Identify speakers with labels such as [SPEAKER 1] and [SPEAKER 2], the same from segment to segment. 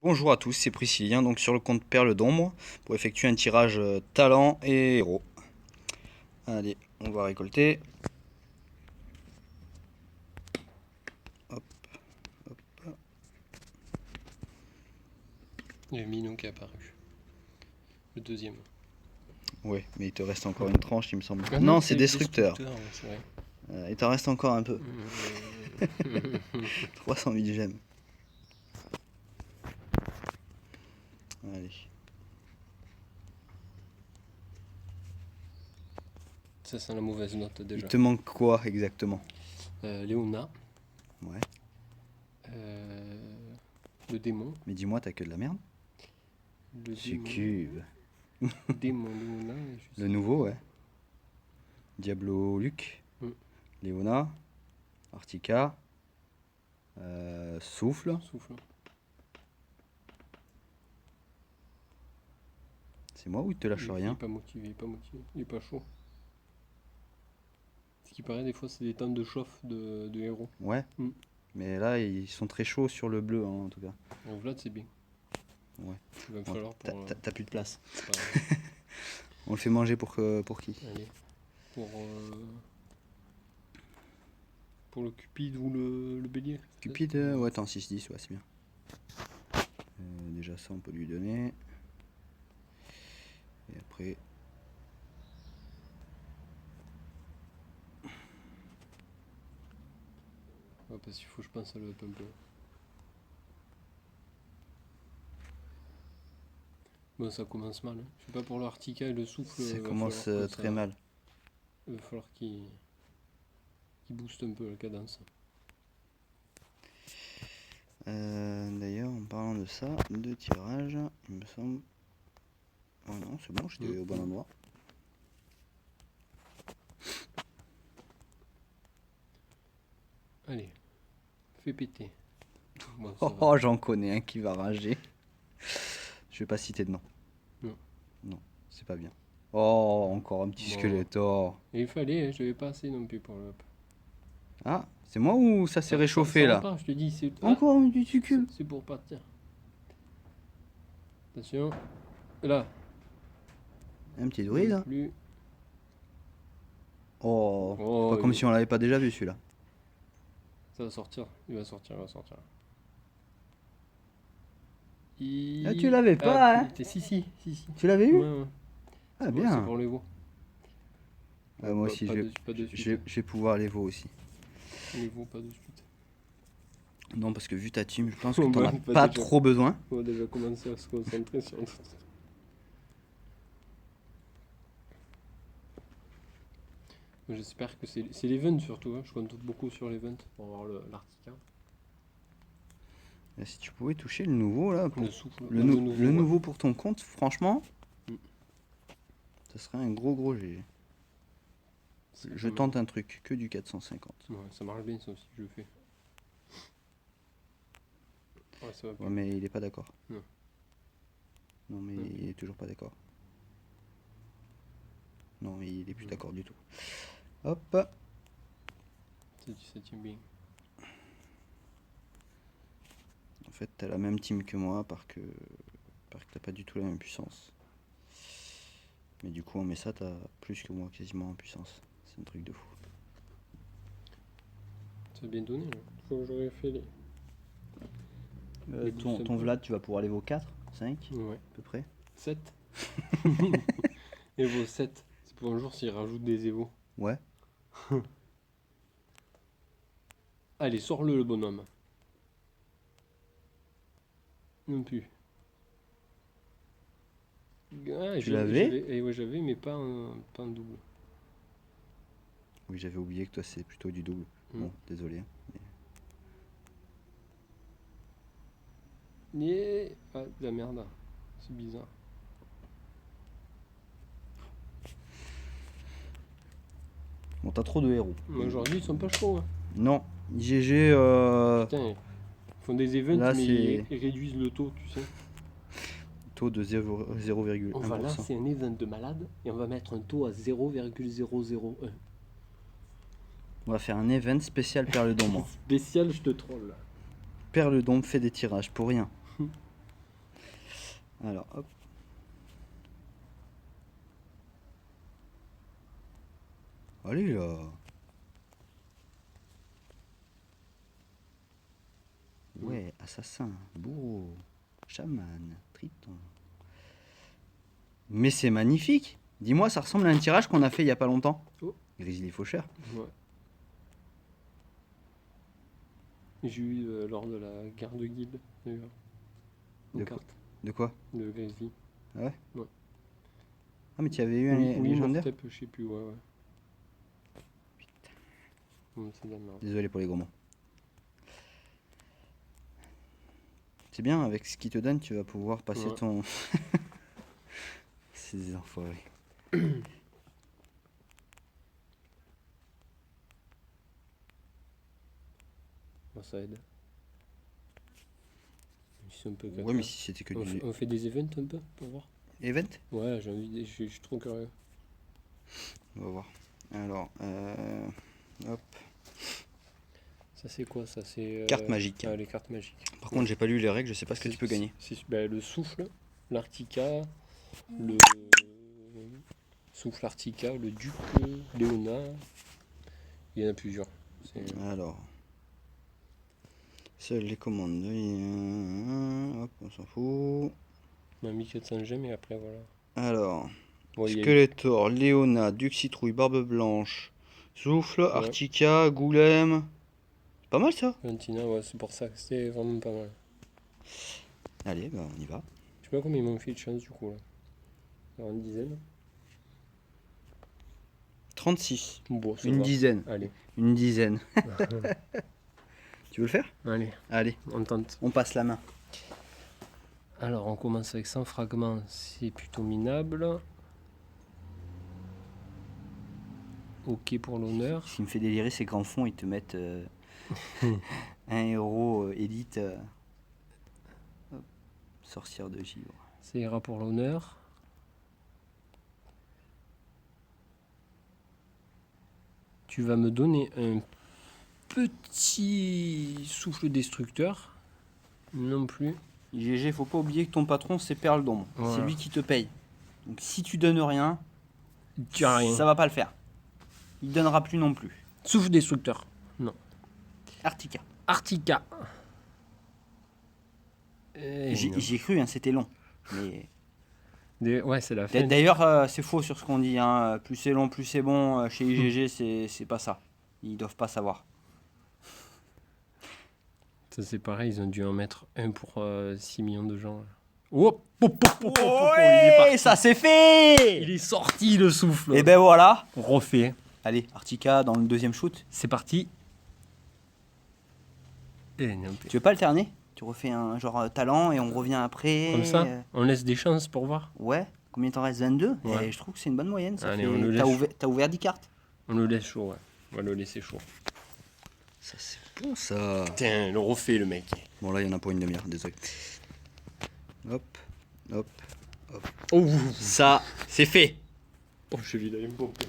[SPEAKER 1] Bonjour à tous, c'est Priscillien, donc sur le compte Perle d'Ombre, pour effectuer un tirage talent et héros. Allez, on va récolter. Hop, hop.
[SPEAKER 2] Il y a Minou qui est apparu. Le deuxième.
[SPEAKER 1] Ouais, mais il te reste encore une tranche, il me semble.
[SPEAKER 2] Ah
[SPEAKER 1] non,
[SPEAKER 2] non,
[SPEAKER 1] c'est destructeur.
[SPEAKER 2] Ouais, c'est vrai.
[SPEAKER 1] Il t'en reste encore un peu.
[SPEAKER 2] Mmh.
[SPEAKER 1] 300 000 gemmes. Allez.
[SPEAKER 2] Ça sent la mauvaise note
[SPEAKER 1] Il
[SPEAKER 2] déjà.
[SPEAKER 1] te manque quoi exactement?
[SPEAKER 2] Léona.
[SPEAKER 1] Ouais.
[SPEAKER 2] Le démon.
[SPEAKER 1] Mais dis-moi, t'as que de la merde?
[SPEAKER 2] Le
[SPEAKER 1] Succube.
[SPEAKER 2] démon Léona.
[SPEAKER 1] Le nouveau, ouais. Diablo Luc.
[SPEAKER 2] Mm.
[SPEAKER 1] Léona. Artica. Souffle.
[SPEAKER 2] Souffle.
[SPEAKER 1] C'est moi ou il te lâche
[SPEAKER 2] Il
[SPEAKER 1] rien?
[SPEAKER 2] est pas motivé, il est pas motivé. Il est pas chaud. Ce qui paraît, des fois, c'est des temps de chauffe de héros.
[SPEAKER 1] Ouais.
[SPEAKER 2] Mm.
[SPEAKER 1] Mais là, ils sont très chauds sur le bleu, hein, en tout cas.
[SPEAKER 2] En Vlad, c'est bien.
[SPEAKER 1] Ouais.
[SPEAKER 2] Il va me
[SPEAKER 1] Bon,
[SPEAKER 2] falloir pour.
[SPEAKER 1] t'as plus de place.
[SPEAKER 2] Voilà.
[SPEAKER 1] On le fait manger pour qui?
[SPEAKER 2] Allez. Pour le Cupide ou le bélier.
[SPEAKER 1] Cupide, ouais, attends, 6-10, ouais, c'est bien. Déjà, ça, on peut lui donner. Et après.
[SPEAKER 2] Ouais, parce qu'il faut, je pense, à le up un peu. Bon, ça commence mal. Hein. Je sais pas pour l'Artica et le souffle.
[SPEAKER 1] Ça
[SPEAKER 2] va
[SPEAKER 1] commence
[SPEAKER 2] falloir que
[SPEAKER 1] très mal.
[SPEAKER 2] Il va falloir qu'il booste un peu la cadence.
[SPEAKER 1] D'ailleurs, en parlant de ça, de tirage, il me semble. Oh non, c'est bon, j'étais au bon endroit.
[SPEAKER 2] Allez, fais péter. Bon,
[SPEAKER 1] Oh, j'en connais un qui va rager. Je vais pas citer de nom.
[SPEAKER 2] Non.
[SPEAKER 1] Non, c'est pas bien. Oh, encore un petit Skeletor.
[SPEAKER 2] Et il fallait, hein, je n'avais pas assez non plus pour le up.
[SPEAKER 1] Ah, c'est moi ou ça s'est réchauffé
[SPEAKER 2] ça
[SPEAKER 1] là?
[SPEAKER 2] repart, je te dis, c'est.
[SPEAKER 1] Encore du succube.
[SPEAKER 2] C'est pour partir. Attention. Là.
[SPEAKER 1] Un petit druide.
[SPEAKER 2] Plus.
[SPEAKER 1] Oh,
[SPEAKER 2] Oh,
[SPEAKER 1] c'est pas comme si on l'avait pas déjà vu celui-là.
[SPEAKER 2] Ça va sortir. Il va sortir, il va sortir.
[SPEAKER 1] Ah, tu l'avais pas, hein?
[SPEAKER 2] Si.
[SPEAKER 1] Tu l'avais eu?
[SPEAKER 2] Ouais.
[SPEAKER 1] Ah,
[SPEAKER 2] C'est
[SPEAKER 1] bien.
[SPEAKER 2] pour les veaux.
[SPEAKER 1] Moi aussi, je vais pouvoir les veaux aussi.
[SPEAKER 2] Les veaux, pas de suite.
[SPEAKER 1] Non, parce que vu ta team, je pense que
[SPEAKER 2] On
[SPEAKER 1] t'en
[SPEAKER 2] va
[SPEAKER 1] as
[SPEAKER 2] pas
[SPEAKER 1] pas
[SPEAKER 2] déjà.
[SPEAKER 1] trop besoin.
[SPEAKER 2] On va déjà commencer à se concentrer sur. J'espère que c'est l'event surtout. Hein. Je compte beaucoup sur l'event pour avoir l'Artica.
[SPEAKER 1] Et si tu pouvais toucher le nouveau là, pour
[SPEAKER 2] Le souffle.
[SPEAKER 1] le nouveau pour ton compte, franchement, ça serait un gros GG. Je tente un truc, que du 450.
[SPEAKER 2] Ouais, ça marche bien ça aussi, je le fais. Ouais, ça va
[SPEAKER 1] Ouais, mais il est pas d'accord.
[SPEAKER 2] Non.
[SPEAKER 1] Non, mais il est toujours pas d'accord. Non, mais il est plus d'accord du tout. Hop.
[SPEAKER 2] Ça tient bien.
[SPEAKER 1] En fait, t'as la même team que moi, par que t'as pas du tout la même puissance. Mais du coup, on met ça, t'as plus que moi quasiment en puissance. C'est un truc de fou.
[SPEAKER 2] Ça a bien donné là. Faut que j'aurais fait les
[SPEAKER 1] Ton Vlad, tu vas pouvoir aller vos 4, 5
[SPEAKER 2] Ouais.
[SPEAKER 1] à peu près.
[SPEAKER 2] 7. Evo 7. C'est pour un jour s'il rajoute des Evo.
[SPEAKER 1] Ouais.
[SPEAKER 2] Allez, sors-le bonhomme. Non plus. Ah,
[SPEAKER 1] Tu l'avais?
[SPEAKER 2] Eh ouais, j'avais, mais pas un double.
[SPEAKER 1] Oui, j'avais oublié que toi c'est plutôt du double. Bon, désolé.
[SPEAKER 2] Yeah. Ah, de la merde. C'est bizarre.
[SPEAKER 1] Bon, t'as trop de héros.
[SPEAKER 2] Mais aujourd'hui, ils sont pas chauds. Hein.
[SPEAKER 1] Non, GG.
[SPEAKER 2] Putain, ils font des events,
[SPEAKER 1] Là,
[SPEAKER 2] mais
[SPEAKER 1] c'est-
[SPEAKER 2] ils réduisent le taux, tu sais.
[SPEAKER 1] Taux de 0,1%.
[SPEAKER 2] On va lancer un event de malade et on va mettre un taux à 0,001.
[SPEAKER 1] On va faire un event spécial Perle d'Ombre.
[SPEAKER 2] Spécial, je te troll.
[SPEAKER 1] Perle d'Ombre fait des tirages pour rien. Alors, hop. Allez là. Ouais, assassin, bourreau, chaman, triton. Mais c'est magnifique. Dis-moi, ça ressemble à un tirage qu'on a fait il y a pas longtemps.
[SPEAKER 2] Oh.
[SPEAKER 1] Grizzly Faucheur.
[SPEAKER 2] Ouais. J'ai eu lors de la guerre de guilde, d'ailleurs. Une
[SPEAKER 1] De
[SPEAKER 2] carte
[SPEAKER 1] De quoi?
[SPEAKER 2] de Grizzly.
[SPEAKER 1] Ah ouais?
[SPEAKER 2] Ouais.
[SPEAKER 1] Ah mais tu avais eu un
[SPEAKER 2] Oui,
[SPEAKER 1] légendaire?
[SPEAKER 2] Mortep, je sais plus, ouais. C'est de la merde.
[SPEAKER 1] Désolé pour les gros mots. C'est bien, avec ce qu'il te donne, tu vas pouvoir passer
[SPEAKER 2] Ouais.
[SPEAKER 1] ton... C'est des enfoirés.
[SPEAKER 2] Bon, ça aide. C'est un peu caca.
[SPEAKER 1] Ouais, mais si c'était que du...
[SPEAKER 2] On fait des events un peu pour voir.
[SPEAKER 1] Event?
[SPEAKER 2] Ouais, j'ai envie, je suis trop curieux.
[SPEAKER 1] On va voir. Alors, hop.
[SPEAKER 2] Ça c'est quoi ça? C'est
[SPEAKER 1] Carte magique.
[SPEAKER 2] Ah, les cartes magiques.
[SPEAKER 1] Par contre, j'ai pas lu les règles, je sais pas ce que tu peux gagner.
[SPEAKER 2] Bah, le souffle, l'Artica, le souffle Artica, le duc, Léona. Il y en a plusieurs.
[SPEAKER 1] Alors. Seules les commandes. Hop, on s'en fout.
[SPEAKER 2] On a mis 400 gemmes et après voilà.
[SPEAKER 1] Alors.
[SPEAKER 2] Ouais, il y a eu-
[SPEAKER 1] Skeletor, Léona, Duc Citrouille, Barbe Blanche, Souffle,
[SPEAKER 2] Ouais.
[SPEAKER 1] Artica, Goulem. C'est pas mal ça.
[SPEAKER 2] Valentina, ouais, c'est pour ça que c'était vraiment pas mal.
[SPEAKER 1] Allez, bah on y va.
[SPEAKER 2] Je sais pas combien ils m'ont fait de chance du coup là. Alors une dizaine.
[SPEAKER 1] 36.
[SPEAKER 2] Bon, ça
[SPEAKER 1] Une
[SPEAKER 2] va.
[SPEAKER 1] dizaine.
[SPEAKER 2] Allez.
[SPEAKER 1] Une dizaine. Tu veux le faire?
[SPEAKER 2] Allez,
[SPEAKER 1] Allez,
[SPEAKER 2] on tente.
[SPEAKER 1] on passe la main.
[SPEAKER 2] Alors on commence avec 100 fragments, c'est plutôt minable. Ok pour l'honneur.
[SPEAKER 1] Ce qui me fait délirer, c'est qu'en fond, ils te mettent un héros élite. Hop, sorcière de givre.
[SPEAKER 2] Ça ira pour l'honneur. Tu vas me donner un petit souffle destructeur. Non plus.
[SPEAKER 1] GG, faut pas oublier que ton patron, c'est Perle d'Ombre.
[SPEAKER 2] Voilà.
[SPEAKER 1] C'est lui qui te paye. Donc si tu donnes rien,
[SPEAKER 2] Tu as rien.
[SPEAKER 1] ça va pas le faire. Il donnera plus non plus.
[SPEAKER 2] Souffle destructeur. Non.
[SPEAKER 1] Artica.
[SPEAKER 2] Artica. Eh, non.
[SPEAKER 1] J'y ai cru, hein, c'était long. Mais...
[SPEAKER 2] Ouais, c'est la fin.
[SPEAKER 1] D'ailleurs, c'est faux sur ce qu'on dit. Hein. Plus c'est long, plus c'est bon. Chez IGG, c'est pas ça. Ils doivent pas savoir.
[SPEAKER 2] Ça c'est pareil, ils ont dû en mettre un pour 6 millions de gens. Oh, il est parti.
[SPEAKER 1] ça c'est fait.
[SPEAKER 2] Il est sorti le souffle.
[SPEAKER 1] Et ben voilà.
[SPEAKER 2] On refait.
[SPEAKER 1] Allez, Artica dans le deuxième shoot.
[SPEAKER 2] C'est parti. Et non,
[SPEAKER 1] Tu veux pas alterner? Tu refais un genre talent et on revient après.
[SPEAKER 2] comme ça, on laisse des chances pour voir.
[SPEAKER 1] Ouais. Combien t'en reste? 22.
[SPEAKER 2] Ouais.
[SPEAKER 1] Et je trouve que c'est une bonne moyenne. Ça
[SPEAKER 2] Allez,
[SPEAKER 1] fait...
[SPEAKER 2] on le
[SPEAKER 1] T'as
[SPEAKER 2] laisse.
[SPEAKER 1] ouvert 10 cartes.
[SPEAKER 2] On le laisse chaud, ouais. On va le laisser chaud.
[SPEAKER 1] Ça c'est bon ça.
[SPEAKER 2] Putain, le refait le mec.
[SPEAKER 1] Bon là il y en a pour une demi-heure, désolé. Hop, hop.
[SPEAKER 2] Oh,
[SPEAKER 1] Ça, c'est fait.
[SPEAKER 2] oh je vis d'aller me pomper.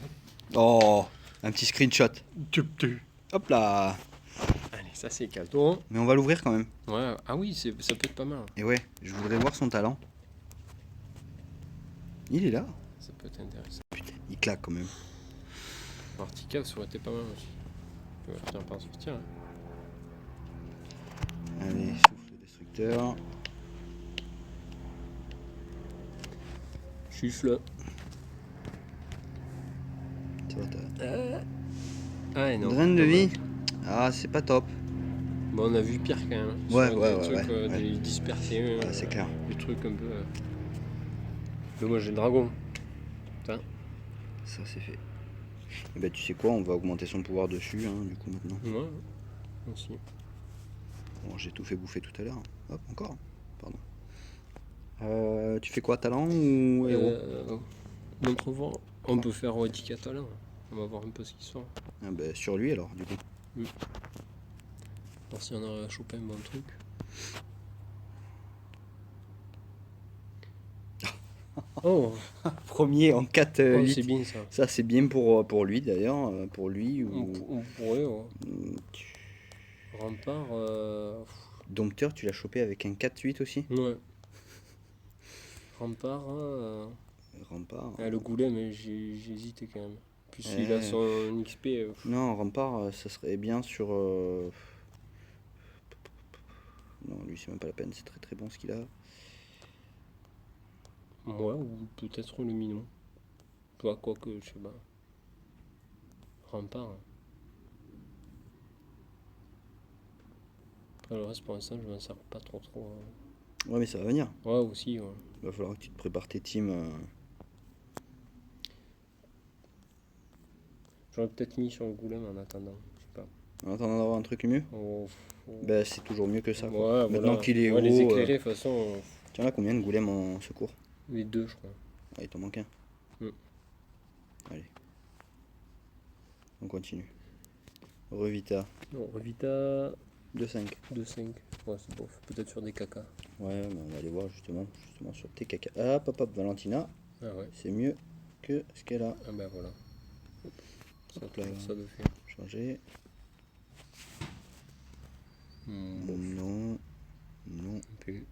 [SPEAKER 1] Oh, un petit screenshot.
[SPEAKER 2] Allez,
[SPEAKER 1] Hop là.
[SPEAKER 2] ça c'est cadeau.
[SPEAKER 1] Mais on va l'ouvrir quand même.
[SPEAKER 2] Ouais, ah oui, ça peut être pas mal.
[SPEAKER 1] Et ouais, je voudrais voir son talent. Il est là.
[SPEAKER 2] Ça peut être intéressant.
[SPEAKER 1] Putain, il claque quand même.
[SPEAKER 2] Artica, ça aurait été pas mal aussi. Tu vas finir par sortir. Hein.
[SPEAKER 1] Allez, souffle destructeur.
[SPEAKER 2] Chuffle.
[SPEAKER 1] Ça va, t'as...
[SPEAKER 2] Ah non.
[SPEAKER 1] Draine de
[SPEAKER 2] dommage.
[SPEAKER 1] vie. Ah, c'est pas top.
[SPEAKER 2] Bon, on a vu pire quand même.
[SPEAKER 1] Ouais,
[SPEAKER 2] Sur
[SPEAKER 1] ouais,
[SPEAKER 2] des
[SPEAKER 1] ouais,
[SPEAKER 2] trucs,
[SPEAKER 1] ouais, ouais.
[SPEAKER 2] Des dispersés.
[SPEAKER 1] Ouais, c'est clair.
[SPEAKER 2] Des trucs un peu. Mais moi j'ai le dragon.
[SPEAKER 1] Ça, c'est fait. Et bah, tu sais quoi, on va augmenter son pouvoir dessus, hein, du coup, maintenant.
[SPEAKER 2] Ouais. Aussi.
[SPEAKER 1] Bon, j'ai tout fait bouffer tout à l'heure. Hop, encore. Pardon. Tu fais quoi, talent ou héros?
[SPEAKER 2] Montre voir. On peut faire Etika talent. On va voir un peu ce qui sort.
[SPEAKER 1] Ah bah, sur lui alors, du coup.
[SPEAKER 2] Voir si on a chopé un bon truc. Oh,
[SPEAKER 1] Premier en 4
[SPEAKER 2] oh,
[SPEAKER 1] 8.
[SPEAKER 2] c'est bien ça.
[SPEAKER 1] Ça, c'est bien pour lui d'ailleurs. Pour lui ou.
[SPEAKER 2] On pourrait, ouais.
[SPEAKER 1] Tu-
[SPEAKER 2] Rempart.
[SPEAKER 1] Dompteur, tu l'as chopé avec un 4-8 aussi?
[SPEAKER 2] Ouais. Rempart.
[SPEAKER 1] Rempart.
[SPEAKER 2] Le goulet, mais j'hésite quand même. Puis s'il
[SPEAKER 1] Eh.
[SPEAKER 2] a son XP.
[SPEAKER 1] Non, Rempart, ça serait bien sur. Non, lui, c'est même pas la peine, c'est très très bon ce qu'il a.
[SPEAKER 2] Moi, ou peut-être le Minon. Toi, quoi que, je sais pas. Rempart. Après, le reste, pour l'instant, je m'en sers pas trop.
[SPEAKER 1] Ouais, mais ça va venir.
[SPEAKER 2] Ouais, aussi, ouais.
[SPEAKER 1] Va falloir que tu te prépares tes teams.
[SPEAKER 2] J'aurais peut-être mis sur le goulet, mais en attendant, je sais pas.
[SPEAKER 1] En attendant d'avoir un truc mieux. Bah, c'est toujours mieux que ça. Quoi.
[SPEAKER 2] Ouais,
[SPEAKER 1] Maintenant
[SPEAKER 2] voilà.
[SPEAKER 1] qu'il est
[SPEAKER 2] Ouais,
[SPEAKER 1] haut.
[SPEAKER 2] les éclairés, de toute façon,
[SPEAKER 1] Tiens là, combien de goulets en secours?
[SPEAKER 2] les 2, je crois.
[SPEAKER 1] Ah, il t'en manque un.
[SPEAKER 2] Mm.
[SPEAKER 1] Allez. On continue. Revita.
[SPEAKER 2] Non, Revita
[SPEAKER 1] 2-5.
[SPEAKER 2] 2-5. Ouais, c'est bof. Peut-être sur des caca.
[SPEAKER 1] Ouais, mais on va aller voir justement sur tes caca. Ah, hop, Valentina.
[SPEAKER 2] Ah ouais.
[SPEAKER 1] C'est mieux que ce qu'elle a.
[SPEAKER 2] Ah ben voilà. Ça,
[SPEAKER 1] Hop là.
[SPEAKER 2] ça de fait.
[SPEAKER 1] Changer. Non. Non.
[SPEAKER 2] Plus.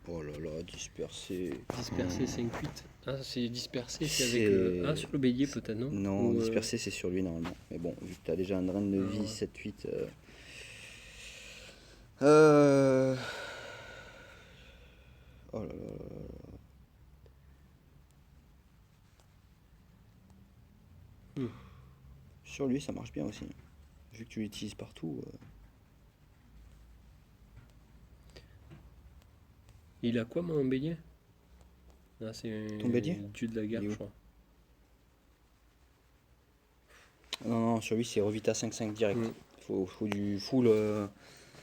[SPEAKER 1] Oh là là, dispersé.
[SPEAKER 2] Dispersé 5-8. Ah, c'est dispersé, c'est
[SPEAKER 1] C'est-
[SPEAKER 2] avec. Ah, sur le bélier peut-être, non?
[SPEAKER 1] Non,
[SPEAKER 2] Ou,
[SPEAKER 1] dispersé c'est sur lui normalement. Mais bon, vu que t'as déjà un drain de
[SPEAKER 2] Ah
[SPEAKER 1] vie
[SPEAKER 2] ouais.
[SPEAKER 1] 7-8. Oh là là là là.
[SPEAKER 2] Hmm.
[SPEAKER 1] Sur lui ça marche bien aussi. Vu que tu l'utilises partout.
[SPEAKER 2] Il a quoi, mon bélier? Ah, c'est
[SPEAKER 1] Ton bélier
[SPEAKER 2] le dieu de la guerre,
[SPEAKER 1] Il est où?
[SPEAKER 2] je crois.
[SPEAKER 1] Non, non, sur lui c'est Revita 5-5 direct.
[SPEAKER 2] Hmm.
[SPEAKER 1] Faut du full.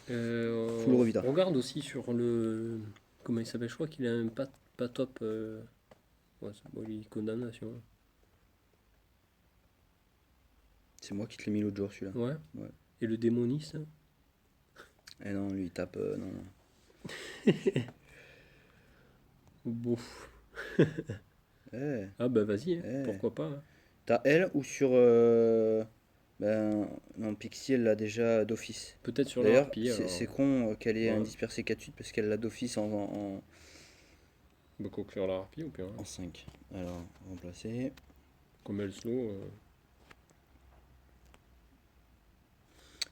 [SPEAKER 1] Full
[SPEAKER 2] On
[SPEAKER 1] Revita.
[SPEAKER 2] regarde aussi sur le. Comment il s'appelle? Je crois qu'il a un pas top. Ouais, bon, il est condamnation.
[SPEAKER 1] C'est moi qui te l'ai mis l'autre jour celui-là.
[SPEAKER 2] Ouais.
[SPEAKER 1] Ouais.
[SPEAKER 2] Et le démoniste?
[SPEAKER 1] Eh non, lui il tape. Non, non.
[SPEAKER 2] Bon.
[SPEAKER 1] Eh,
[SPEAKER 2] Ah bah vas-y, hein,
[SPEAKER 1] Eh.
[SPEAKER 2] pourquoi pas. Hein.
[SPEAKER 1] T'as elle ou sur. Ben. Non, Pixie elle l'a déjà d'office.
[SPEAKER 2] Peut-être sur la
[SPEAKER 1] D'ailleurs,
[SPEAKER 2] harpie.
[SPEAKER 1] c'est con qu'elle ait un
[SPEAKER 2] Ouais.
[SPEAKER 1] dispersé 4-8 parce qu'elle l'a d'office
[SPEAKER 2] Bah, quoi que sur la harpie ou pire. Hein.
[SPEAKER 1] en 5. Alors, remplacer.
[SPEAKER 2] Comme elle slow.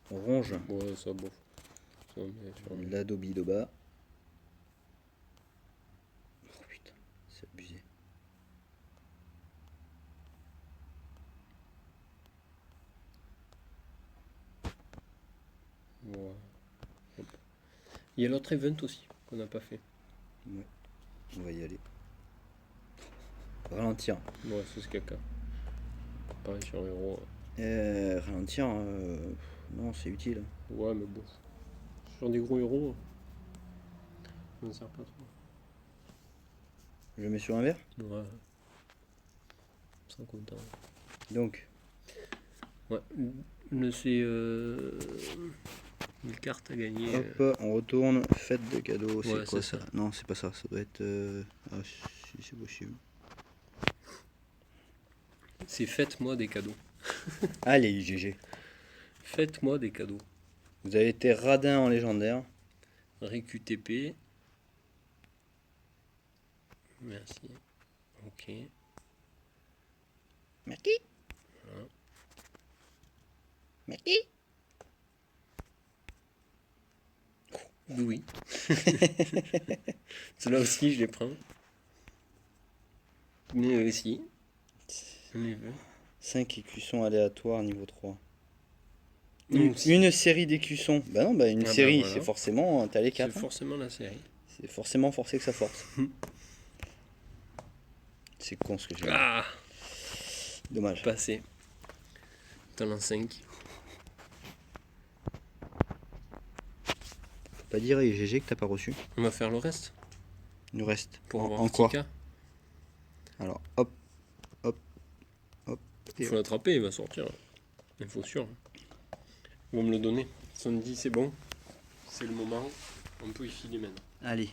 [SPEAKER 1] Ronge.
[SPEAKER 2] Ouais, ça bof. Ça, mais sur-
[SPEAKER 1] L'Adobe Doba. Oh putain, c'est abusé.
[SPEAKER 2] Ouais. Hop. Il y a l'autre event aussi qu'on n'a pas fait.
[SPEAKER 1] Ouais, on va y aller. Ralentir.
[SPEAKER 2] Ouais, c'est ce caca. Pareil sur héros.
[SPEAKER 1] Ralentir, non, c'est utile.
[SPEAKER 2] Ouais, mais bon. Sur des gros héros, ça ne sert pas trop.
[SPEAKER 1] Je le mets sur un verre.
[SPEAKER 2] Ouais. Sans compter.
[SPEAKER 1] Donc,
[SPEAKER 2] Ouais. C'est une carte à gagner.
[SPEAKER 1] hop, on retourne. Fête de cadeaux, c'est
[SPEAKER 2] Ouais,
[SPEAKER 1] quoi
[SPEAKER 2] c'est
[SPEAKER 1] ça?
[SPEAKER 2] ça.
[SPEAKER 1] Non, c'est pas ça, ça doit être. Ah, si, c'est possible.
[SPEAKER 2] C'est faites-moi des cadeaux.
[SPEAKER 1] Allez, GG.
[SPEAKER 2] Faites-moi des cadeaux.
[SPEAKER 1] Vous avez été radin en légendaire.
[SPEAKER 2] RQTP. Merci. Ok.
[SPEAKER 1] Merci.
[SPEAKER 2] Voilà.
[SPEAKER 1] Merci.
[SPEAKER 2] Oui. Cela aussi, je les prends. Mais aussi. On y veut.
[SPEAKER 1] 5 écussons aléatoires niveau 3.
[SPEAKER 2] Nous aussi.
[SPEAKER 1] Une série d'écussons. Bah non, bah une
[SPEAKER 2] Ah bah
[SPEAKER 1] série,
[SPEAKER 2] voilà.
[SPEAKER 1] c'est forcément. T'as les
[SPEAKER 2] C'est
[SPEAKER 1] 4.
[SPEAKER 2] forcément la série.
[SPEAKER 1] C'est forcément forcé que ça force. C'est con ce que j'ai dit.
[SPEAKER 2] Ah,
[SPEAKER 1] Dommage.
[SPEAKER 2] passé. Talent 5.
[SPEAKER 1] Faut pas dire à GG que t'as pas reçu.
[SPEAKER 2] On va faire le reste
[SPEAKER 1] Il nous reste.
[SPEAKER 2] pour avoir
[SPEAKER 1] en quoi?
[SPEAKER 2] Tika.
[SPEAKER 1] Alors, hop, hop, hop.
[SPEAKER 2] Il
[SPEAKER 1] Et
[SPEAKER 2] faut l'attraper, il va sortir. Il faut sûr. Ils vont me le donner. Ils ont dit c'est bon. C'est le moment. On peut y filer maintenant.
[SPEAKER 1] Allez.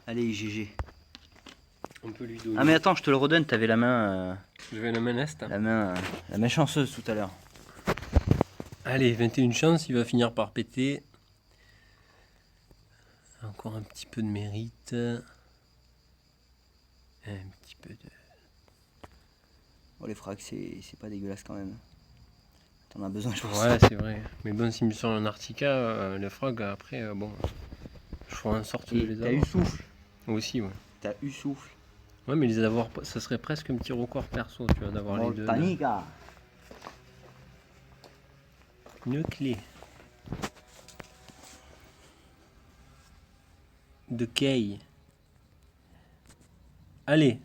[SPEAKER 1] Allez, GG.
[SPEAKER 2] On peut lui donner.
[SPEAKER 1] Ah, mais attends, je te le redonne. T'avais la main.
[SPEAKER 2] J'avais la main est.
[SPEAKER 1] La main chanceuse tout à l'heure.
[SPEAKER 2] Allez, 21 chances, il va finir par péter. Encore un petit peu de mérite. Un petit peu de...
[SPEAKER 1] Oh, les frags, c'est pas dégueulasse quand même. T'en as besoin, je pense.
[SPEAKER 2] Ouais, c'est vrai. Mais bon, s'il me sort un Arctica, les frogs, après, bon, je ferai en sorte de
[SPEAKER 1] Et
[SPEAKER 2] les
[SPEAKER 1] t'as eu
[SPEAKER 2] avoir.
[SPEAKER 1] souffle.
[SPEAKER 2] Aussi, ouais.
[SPEAKER 1] T'as eu souffle.
[SPEAKER 2] Ouais, mais les avoir, ça serait presque un petit record perso, tu vois, d'avoir les deux. là.
[SPEAKER 1] Voltanica.
[SPEAKER 2] Une clé. De Kay. Allez.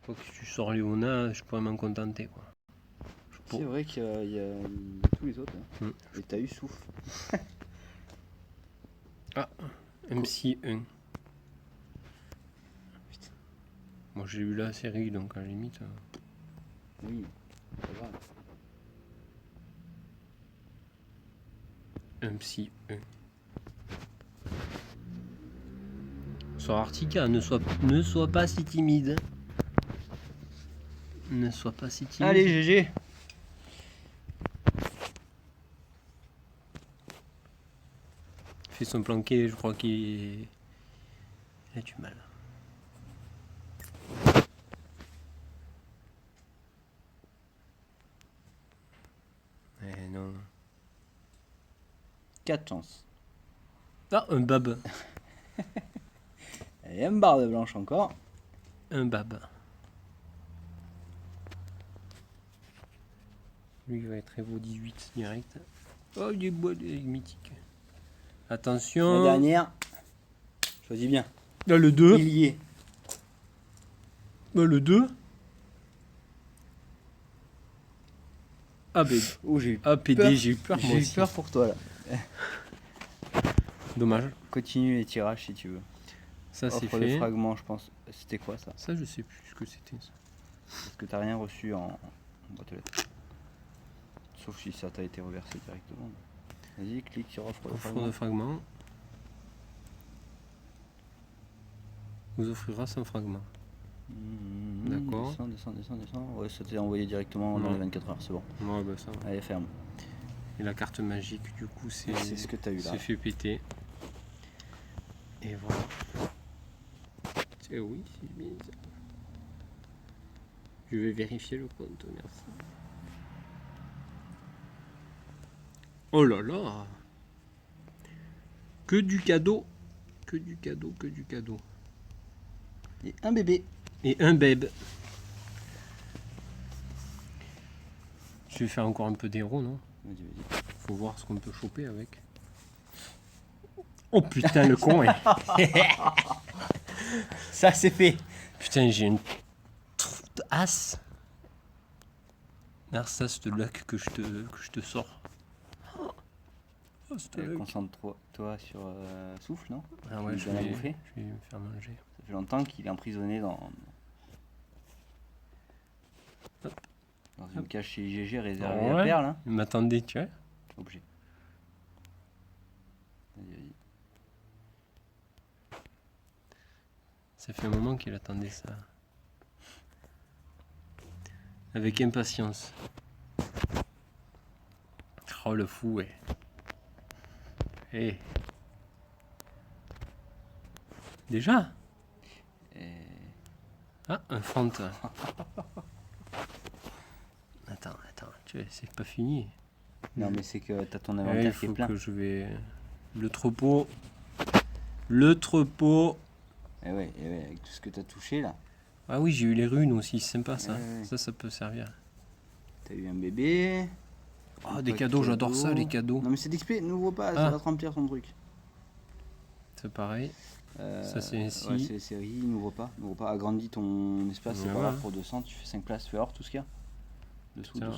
[SPEAKER 2] Faut que tu sors Léona, je pourrais m'en contenter, quoi.
[SPEAKER 1] C'est vrai qu'il y a tous les autres. Hein. Et t'as eu souffle.
[SPEAKER 2] Ah, MC1. Moi, j'ai eu la série, donc à la limite...
[SPEAKER 1] Oui, c'est pas grave.
[SPEAKER 2] MC1. Sors Arctica, ne sois pas si timide. Ne sois pas si timide.
[SPEAKER 1] Allez, GG.
[SPEAKER 2] Fait son planqué, je crois qu'il a du mal. Eh non.
[SPEAKER 1] 4 chances.
[SPEAKER 2] Ah, un bab.
[SPEAKER 1] Et un barre de blanche encore.
[SPEAKER 2] Un bab. Lui, il va être Evo 18 direct. Oh, il est mythique. Attention.
[SPEAKER 1] La dernière. Choisis bien.
[SPEAKER 2] Là, le 2.
[SPEAKER 1] Il y est.
[SPEAKER 2] Le 2. Ah, ben.
[SPEAKER 1] Oh, j'ai eu
[SPEAKER 2] Ah, PD,
[SPEAKER 1] peur.
[SPEAKER 2] j'ai eu peur, moi
[SPEAKER 1] J'ai eu
[SPEAKER 2] aussi.
[SPEAKER 1] peur pour toi là.
[SPEAKER 2] Dommage.
[SPEAKER 1] Continue les tirages si tu veux.
[SPEAKER 2] Ça, c'est
[SPEAKER 1] Offre de
[SPEAKER 2] fait.
[SPEAKER 1] fragments, je pense. C'était quoi ça?
[SPEAKER 2] Ça, je sais plus ce que c'était. Ça.
[SPEAKER 1] Parce que t'as rien reçu en boîte aux lettres. Sauf si ça t'a été reversé directement. Vas-y, clique sur offre de
[SPEAKER 2] Offre
[SPEAKER 1] fragments.
[SPEAKER 2] de fragments. Vous offrira 100 fragments. D'accord.
[SPEAKER 1] Descends. Ouais, ça t'est envoyé directement dans
[SPEAKER 2] Ouais.
[SPEAKER 1] les 24 heures, c'est bon.
[SPEAKER 2] Ouais, bah ça va.
[SPEAKER 1] Allez, ferme.
[SPEAKER 2] Et la carte magique, du coup, c'est
[SPEAKER 1] ce que t'as eu là.
[SPEAKER 2] c'est fait péter. Et voilà. Oui, c'est bien ça. Je vais vérifier le compte, merci. Oh là là! Que du cadeau! Que du cadeau.
[SPEAKER 1] Et un bébé.
[SPEAKER 2] Et un babe. Je vais faire encore un peu d'héros, non?
[SPEAKER 1] Vas-y.
[SPEAKER 2] Faut voir ce qu'on peut choper avec. Oh putain, le con, hein.
[SPEAKER 1] Ça, c'est fait.
[SPEAKER 2] Putain, j'ai une as. Narcisse de luck que je te sors. Oh, c'est luck.
[SPEAKER 1] Concentre-toi sur souffle, non?
[SPEAKER 2] Ah ouais,
[SPEAKER 1] je vais la bouffer.
[SPEAKER 2] Je vais me faire manger.
[SPEAKER 1] Ça fait longtemps qu'il est emprisonné dans une
[SPEAKER 2] Hop.
[SPEAKER 1] cage chez GG réservée
[SPEAKER 2] Ouais.
[SPEAKER 1] à Perle. Hein.
[SPEAKER 2] Il m'attendait, tu vois.
[SPEAKER 1] Objet. Vas-y.
[SPEAKER 2] Ça fait un moment qu'il attendait ça. Avec impatience. Oh le fou, ouais. Eh. Déjà? Ah, un fente. Attends, tu vois, c'est pas fini.
[SPEAKER 1] Non, mais c'est que t'as ton
[SPEAKER 2] Il
[SPEAKER 1] inventaire qui est
[SPEAKER 2] faut
[SPEAKER 1] plein.
[SPEAKER 2] que je vais... Le trepot. Le trepot.
[SPEAKER 1] Et ouais, avec tout ce que t'as touché là.
[SPEAKER 2] Ah oui, j'ai eu les runes aussi, c'est sympa ça.
[SPEAKER 1] Ouais.
[SPEAKER 2] Ça peut servir.
[SPEAKER 1] T'as eu un bébé.
[SPEAKER 2] Oh, des cadeaux, j'adore ça, les cadeaux.
[SPEAKER 1] Non, mais c'est d'XP, n'ouvre pas, ça va te remplir ton truc.
[SPEAKER 2] C'est pareil. Ça, c'est ainsi.
[SPEAKER 1] Ouais, c'est série, n'ouvre pas. Agrandis ton espace, c'est
[SPEAKER 2] Ouais,
[SPEAKER 1] pas grave,
[SPEAKER 2] ouais.
[SPEAKER 1] pour 200, tu fais 5 places, fais hors tout ce qu'il y a. Dessous.
[SPEAKER 2] Putain,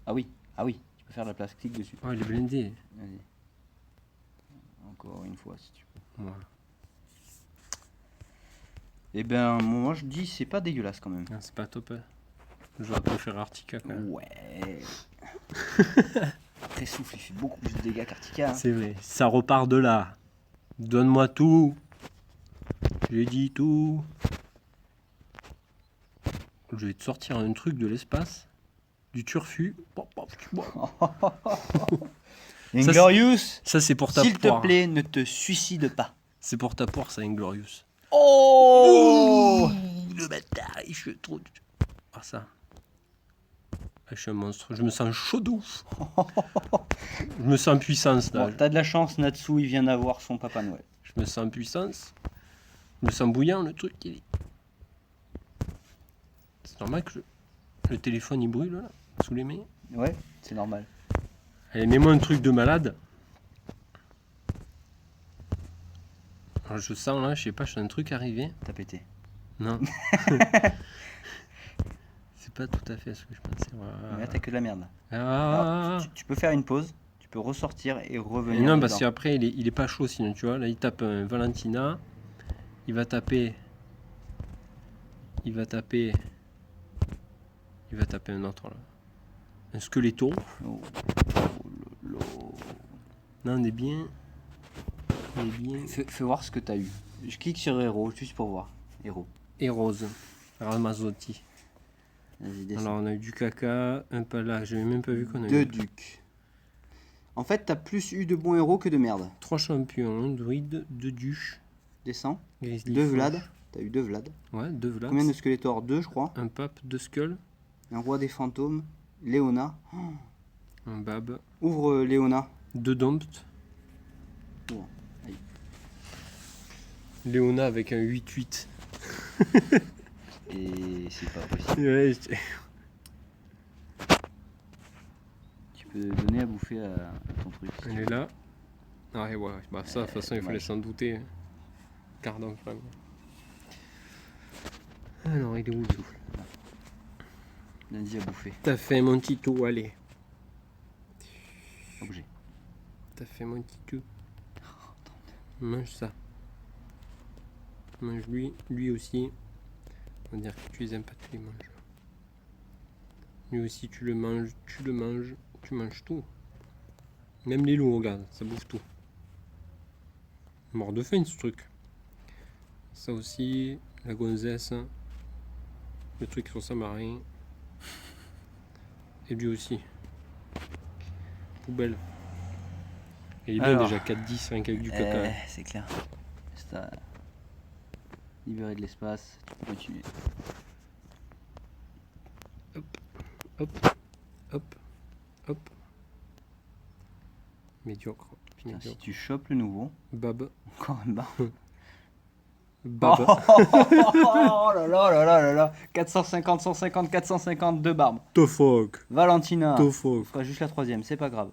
[SPEAKER 1] Ah oui, tu peux faire de la place, clique dessus.
[SPEAKER 2] Oh, il est blindé.
[SPEAKER 1] Vas-y. Encore une fois, si tu veux.
[SPEAKER 2] Voilà.
[SPEAKER 1] Eh ben, moi je dis, c'est pas dégueulasse quand même.
[SPEAKER 2] Ah, c'est pas top. Hein. J'aurais préféré Arctica quand même.
[SPEAKER 1] Ouais. Après, souffle, il fait beaucoup plus de dégâts qu'Artica. Hein.
[SPEAKER 2] C'est vrai. Ça repart de là. Donne-moi tout. J'ai dit tout. Je vais te sortir un truc de l'espace. Du turfu.
[SPEAKER 1] Inglorious,
[SPEAKER 2] Ça, c'est pour ta
[SPEAKER 1] s'il te
[SPEAKER 2] poire.
[SPEAKER 1] plaît, ne te suicide pas.
[SPEAKER 2] C'est pour ta poire, ça, Inglorious.
[SPEAKER 1] Oh,
[SPEAKER 2] Le bâtard, je suis trop... Ah, ça. Ah, je suis un monstre. Je me sens chaud de ouf. Je me sens en puissance, là.
[SPEAKER 1] Bon, t'as de la chance, Natsu, il vient d'avoir son Papa Noël.
[SPEAKER 2] Je me sens en puissance. Je me sens bouillant, le truc. C'est normal que le téléphone, il brûle, là, sous les mains.
[SPEAKER 1] Ouais, c'est normal.
[SPEAKER 2] Allez, mets-moi un truc de malade. Alors, je sens, là, je sais pas, je sens un truc arriver.
[SPEAKER 1] T'as pété.
[SPEAKER 2] Non. C'est pas tout à fait ce que je pensais.
[SPEAKER 1] Mais là, t'as que de la merde. Là.
[SPEAKER 2] Ah.
[SPEAKER 1] Alors, tu peux faire une pause, tu peux ressortir et revenir.
[SPEAKER 2] Et non, parce
[SPEAKER 1] dedans.
[SPEAKER 2] qu'après, il est pas chaud sinon, tu vois. Là, il tape un Valentina. Il va taper un autre, là. Un Skeletto.
[SPEAKER 1] Oh, lolo.
[SPEAKER 2] Non, on est bien.
[SPEAKER 1] Fais voir ce que t'as eu. Je clique sur Hero, juste pour voir. Hero.
[SPEAKER 2] Et Rose. Ramazzotti.
[SPEAKER 1] Vas-y, descends.
[SPEAKER 2] Alors, on a eu du caca, un pala. J'avais même pas vu qu'on a
[SPEAKER 1] Deux
[SPEAKER 2] eu.
[SPEAKER 1] ducs. En fait, t'as plus eu de bons héros que de merde.
[SPEAKER 2] 3 champions, un druide, 2 duches.
[SPEAKER 1] Descends.
[SPEAKER 2] Grizzly
[SPEAKER 1] 2
[SPEAKER 2] Foch.
[SPEAKER 1] Vlad. T'as eu 2 Vlad.
[SPEAKER 2] Ouais, 2 Vlad.
[SPEAKER 1] Combien de Skeletor? 2, je crois.
[SPEAKER 2] Un pape, 2 skulls.
[SPEAKER 1] Un roi des fantômes. Léona. Oh,
[SPEAKER 2] Un bab.
[SPEAKER 1] ouvre Léona.
[SPEAKER 2] 2 Dompt.
[SPEAKER 1] Bon, aïe.
[SPEAKER 2] Léona avec un 8-8.
[SPEAKER 1] Et c'est pas possible.
[SPEAKER 2] Ouais,
[SPEAKER 1] Tu peux donner à bouffer à ton truc. si
[SPEAKER 2] elle
[SPEAKER 1] tu
[SPEAKER 2] est
[SPEAKER 1] veux.
[SPEAKER 2] là. Ah ouais, bah ça, de toute façon, il fallait
[SPEAKER 1] dommage.
[SPEAKER 2] s'en douter. Cardon flamme. Alors, il est où le souffle?
[SPEAKER 1] Donne-y à bouffer.
[SPEAKER 2] T'as fait mon tito, allez.
[SPEAKER 1] Pas bouger.
[SPEAKER 2] T'as fait mon tito. Mange ça. Mange lui aussi. On va dire que tu les aimes pas, tu les manges. Lui aussi, tu le manges, tu manges tout. Même les loups, regarde, ça bouffe tout. Mort de faim, ce truc. Ça aussi, la gonzesse. Le truc sur sa marin. Et lui aussi. Poubelle. Il est bien
[SPEAKER 1] Alors.
[SPEAKER 2] déjà 4-10 rien qu'avec du caca.
[SPEAKER 1] C'est clair. C'est à libérer de l'espace. Tu peux continuer.
[SPEAKER 2] Hop. Médiocre.
[SPEAKER 1] Putain, si
[SPEAKER 2] Médiocre.
[SPEAKER 1] tu chopes le nouveau,
[SPEAKER 2] Bab.
[SPEAKER 1] encore un bar.
[SPEAKER 2] Bab.
[SPEAKER 1] Oh là là là là là là. 450, 150, 450, 2 barbes.
[SPEAKER 2] The fuck.
[SPEAKER 1] Valentina.
[SPEAKER 2] The
[SPEAKER 1] On
[SPEAKER 2] fuck.
[SPEAKER 1] fera juste la troisième, c'est pas grave.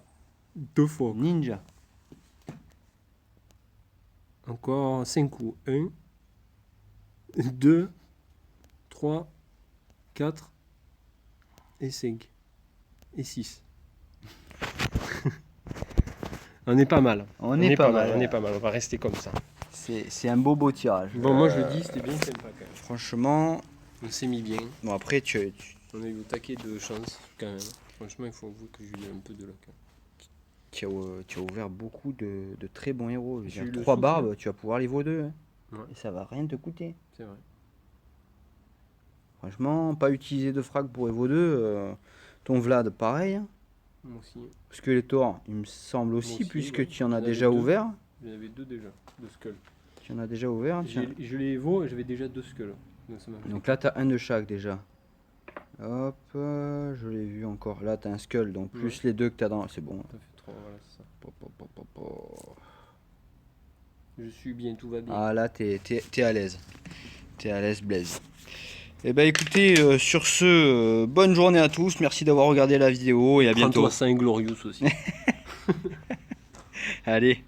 [SPEAKER 2] The fuck.
[SPEAKER 1] Ninja.
[SPEAKER 2] Encore 5 coups. 1, 2, 3, 4 et 5. Et 6. On est pas mal.
[SPEAKER 1] On est pas mal.
[SPEAKER 2] On est pas mal. On va rester comme ça.
[SPEAKER 1] C'est un beau tirage.
[SPEAKER 2] Bon, moi je le dis, c'était bien sympa quand même.
[SPEAKER 1] Franchement,
[SPEAKER 2] On s'est mis bien.
[SPEAKER 1] bon après
[SPEAKER 2] On a eu au taquet de chance quand même. Franchement, il faut avouer que j'ai eu un peu de luck.
[SPEAKER 1] tu as ouvert beaucoup de très bons héros. Je veux
[SPEAKER 2] J'ai
[SPEAKER 1] dire,
[SPEAKER 2] eu le
[SPEAKER 1] 3
[SPEAKER 2] souffle.
[SPEAKER 1] barbes, tu vas pouvoir les vaut 2.
[SPEAKER 2] Ouais.
[SPEAKER 1] Et ça va rien te coûter.
[SPEAKER 2] C'est vrai.
[SPEAKER 1] Franchement, pas utiliser de frag pour Evo 2. Ton Vlad, pareil.
[SPEAKER 2] Moi aussi.
[SPEAKER 1] Skeletor, il me semble aussi,
[SPEAKER 2] aussi,
[SPEAKER 1] puisque
[SPEAKER 2] ouais.
[SPEAKER 1] tu en as
[SPEAKER 2] J'en avais
[SPEAKER 1] déjà
[SPEAKER 2] 2.
[SPEAKER 1] ouvert.
[SPEAKER 2] J'en avais 2 déjà. 2 skulls.
[SPEAKER 1] Tu en as déjà ouvert.
[SPEAKER 2] Je les évo et j'avais déjà 2 skulls. Donc ça m'a fait.
[SPEAKER 1] Donc là, tu as un de chaque déjà. Hop, je l'ai vu encore. Là, tu as un skull, donc plus
[SPEAKER 2] Ouais.
[SPEAKER 1] les deux que tu as dans. C'est bon.
[SPEAKER 2] Ça fait 3, voilà, c'est ça.
[SPEAKER 1] Po, po, po, po, po.
[SPEAKER 2] Je suis bien, tout va bien.
[SPEAKER 1] Ah là, t'es à l'aise. T'es à l'aise, Blaise. Eh ben écoutez, sur ce, bonne journée à tous. Merci d'avoir regardé la vidéo et à bientôt.
[SPEAKER 2] Prends-toi ça Inglorious aussi.
[SPEAKER 1] Allez.